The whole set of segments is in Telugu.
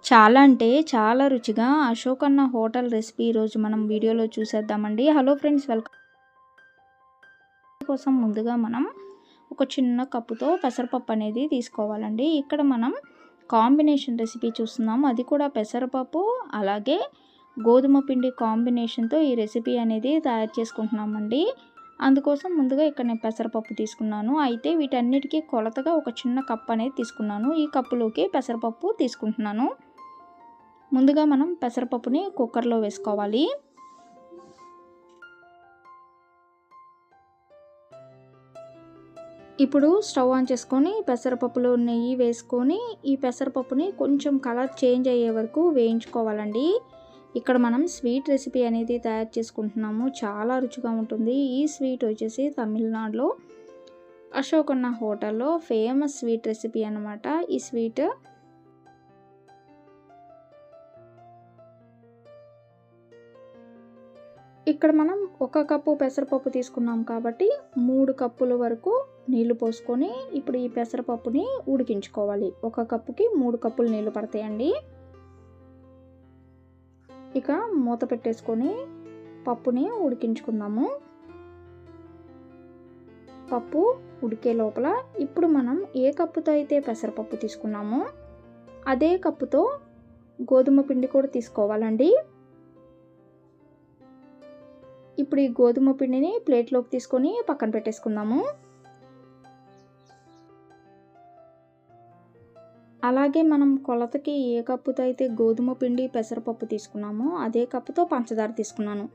చాలా అంటే చాలా రుచిగా అశోక్ అన్న హోటల్ రెసిపీ ఈరోజు మనం వీడియోలో చూసేద్దామండి. Hello friends, welcome. కోసం ముందుగా మనం ఒక చిన్న కప్పుతో పెసరపప్పు అనేది తీసుకోవాలండి. ఇక్కడ మనం కాంబినేషన్ రెసిపీ చూస్తున్నాం, అది కూడా పెసరపప్పు అలాగే గోధుమ పిండి కాంబినేషన్తో ఈ రెసిపీ అనేది తయారు చేసుకుంటున్నామండి. అందుకోసం ముందుగా ఇక్కడ నేను పెసరపప్పు తీసుకున్నాను. అయితే వీటన్నిటికీ కొలతగా ఒక చిన్న కప్ అనేది తీసుకున్నాను. ఈ కప్పులోకి పెసరపప్పు తీసుకుంటున్నాను. ముందుగా మనం పెసరపప్పుని కుక్కర్లో వేసుకోవాలి. ఇప్పుడు స్టవ్ ఆన్ చేసుకొని పెసరపప్పులో నెయ్యి వేసుకొని ఈ పెసరపప్పుని కొంచెం కలర్ చేంజ్ అయ్యే వరకు వేయించుకోవాలండి. ఇక్కడ మనం స్వీట్ రెసిపీ అనేది తయారు చేసుకుంటున్నాము. చాలా రుచిగా ఉంటుంది. ఈ స్వీట్ వచ్చేసి తమిళనాడులో అశోక్ అన్న హోటల్లో ఫేమస్ స్వీట్ రెసిపీ అన్నమాట. ఈ స్వీట్ ఇక్కడ మనం ఒక కప్పు పెసరపప్పు తీసుకున్నాం కాబట్టి 3 కప్పుల వరకు నీళ్లు పోసుకొని ఇప్పుడు ఈ పెసరపప్పుని ఉడికించుకోవాలి. ఒక కప్పుకి 3 కప్పులు నీళ్లు పడతాయండి. ఇక మూత పెట్టేసుకొని పప్పుని ఉడికించుకుందాము. పప్పు ఉడికే లోపల ఇప్పుడు మనం ఏ కప్పుతో అయితే పెసరపప్పు తీసుకున్నామో అదే కప్పుతో గోధుమ పిండి కూడా తీసుకోవాలండి. ఇప్పుడు ఈ గోధుమ పిండిని ప్లేట్లోకి తీసుకొని పక్కన పెట్టేసుకుందాము. అలాగే మనం కొలతకి ఏ కప్పుతో అయితే గోధుమ పిండి పెసరపప్పు తీసుకున్నామో అదే కప్పుతో పంచదార తీసుకున్నాను.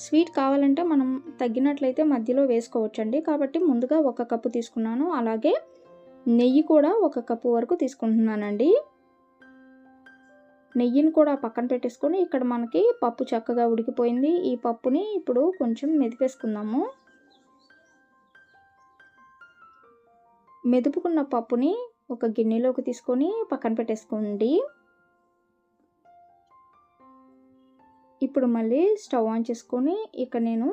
స్వీట్ కావాలంటే మనం తగ్గినట్లయితే మధ్యలో వేసుకోవచ్చండి. కాబట్టి ముందుగా 1 కప్పు తీసుకున్నాను. అలాగే నెయ్యి కూడా 1 కప్పు వరకు తీసుకుంటున్నానండి. నెయ్యిని కూడా పక్కన పెట్టేసుకొని ఇక్కడ మనకి పప్పు చక్కగా ఉడికిపోయింది. ఈ పప్పుని ఇప్పుడు కొంచెం మెదిపేసుకుందాము. మెదుపుకున్న పప్పుని ఒక గిన్నెలోకి తీసుకొని పక్కన పెట్టేసుకోండి. ఇప్పుడు మళ్ళీ స్టవ్ ఆన్ చేసుకొని ఇక్కడ నేను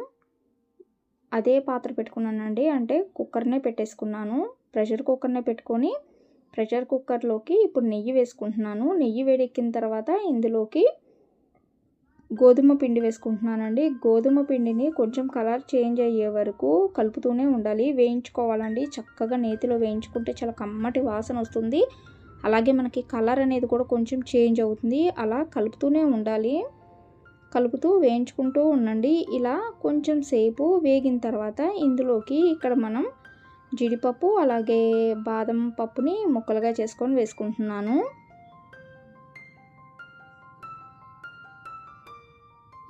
అదే పాత్ర పెట్టుకున్నానండి. అంటే కుక్కర్నే పెట్టేసుకున్నాను. ప్రెషర్ కుక్కర్నే పెట్టుకొని ప్రెషర్ కుక్కర్లోకి ఇప్పుడు నెయ్యి వేసుకుంటున్నాను. నెయ్యి వేడెక్కిన తర్వాత ఇందులోకి గోధుమ పిండి వేసుకుంటున్నానండి. గోధుమ పిండిని కొంచెం కలర్ చేంజ్ అయ్యే వరకు కలుపుతూనే ఉండాలి. వేయించుకోవాలండి. చక్కగా నేతిలో వేయించుకుంటే చాలా కమ్మటి వాసన వస్తుంది. అలాగే మనకి కలర్ అనేది కూడా కొంచెం చేంజ్ అవుతుంది. అలా కలుపుతూనే ఉండాలి. కలుపుతూ వేయించుకుంటూ ఉండండి. ఇలా కొంచెం సేపు వేగిన తర్వాత ఇందులోకి ఇక్కడ మనం జీడిపప్పు అలాగే బాదం పప్పుని ముక్కలుగా చేసుకొని వేసుకుంటున్నాను.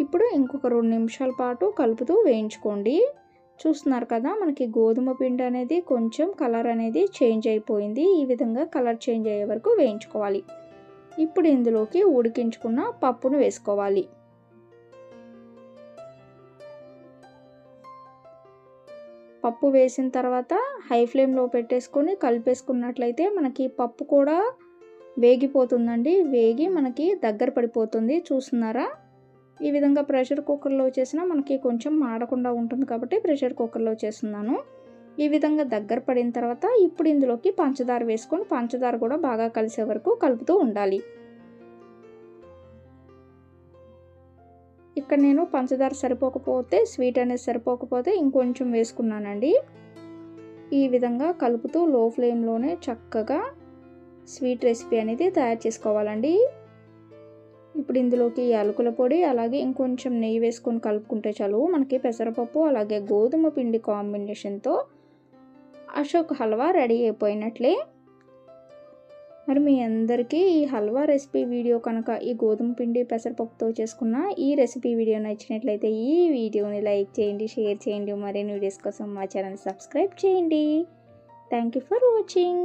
ఇప్పుడు ఇంకొక 2 నిమిషాల పాటు కలుపుతూ వేయించుకోండి. చూస్తున్నారు కదా, మనకి గోధుమ పిండి అనేది కొంచెం కలర్ అనేది చేంజ్ అయిపోయింది. ఈ విధంగా కలర్ చేంజ్ అయ్యే వరకు వేయించుకోవాలి. ఇప్పుడు ఇందులోకి ఉడికించుకున్న పప్పును వేసుకోవాలి. పప్పు వేసిన తర్వాత హై ఫ్లేమ్లో పెట్టేసుకొని కలిపేసుకున్నట్లయితే మనకి పప్పు కూడా వేగిపోతుందండి. వేగి మనకి దగ్గర పడిపోతుంది. చూస్తున్నారా, ఈ విధంగా ప్రెషర్ కుక్కర్లో చేసినా మనకి కొంచెం మాడకుండా ఉంటుంది కాబట్టి ప్రెషర్ కుక్కర్లో చేస్తున్నాను. ఈ విధంగా దగ్గర పడిన తర్వాత ఇప్పుడు ఇందులోకి పంచదార వేసుకొని పంచదార కూడా బాగా కలిసే వరకు కలుపుతూ ఉండాలి. ఇక్కడ నేను పంచదార సరిపోకపోతే స్వీట్ అనేది సరిపోకపోతే ఇంకొంచెం వేసుకున్నానండి. ఈ విధంగా కలుపుతూ లో ఫ్లేమ్లోనే చక్కగా స్వీట్ రెసిపీ అనేది తయారు చేసుకోవాలండి. ఇప్పుడు ఇందులోకి యాలకుల పొడి అలాగే ఇంకొంచెం నెయ్యి వేసుకొని కలుపుకుంటే చాలు. మనకి పెసరపప్పు అలాగే గోధుమ పిండి కాంబినేషన్తో అశోక్ హల్వా రెడీ అయిపోయినట్లే. మరి మీ అందరికీ ఈ హల్వా రెసిపీ వీడియో కనుక ఈ గోధుమ పిండి పెసరపప్పుతో చేసుకున్న ఈ రెసిపీ వీడియో నచ్చినట్లయితే ఈ వీడియోని లైక్ చేయండి, షేర్ చేయండి. మరిన్ని వీడియోస్ కోసం మా ఛానల్ సబ్స్క్రైబ్ చేయండి. Thank you for watching.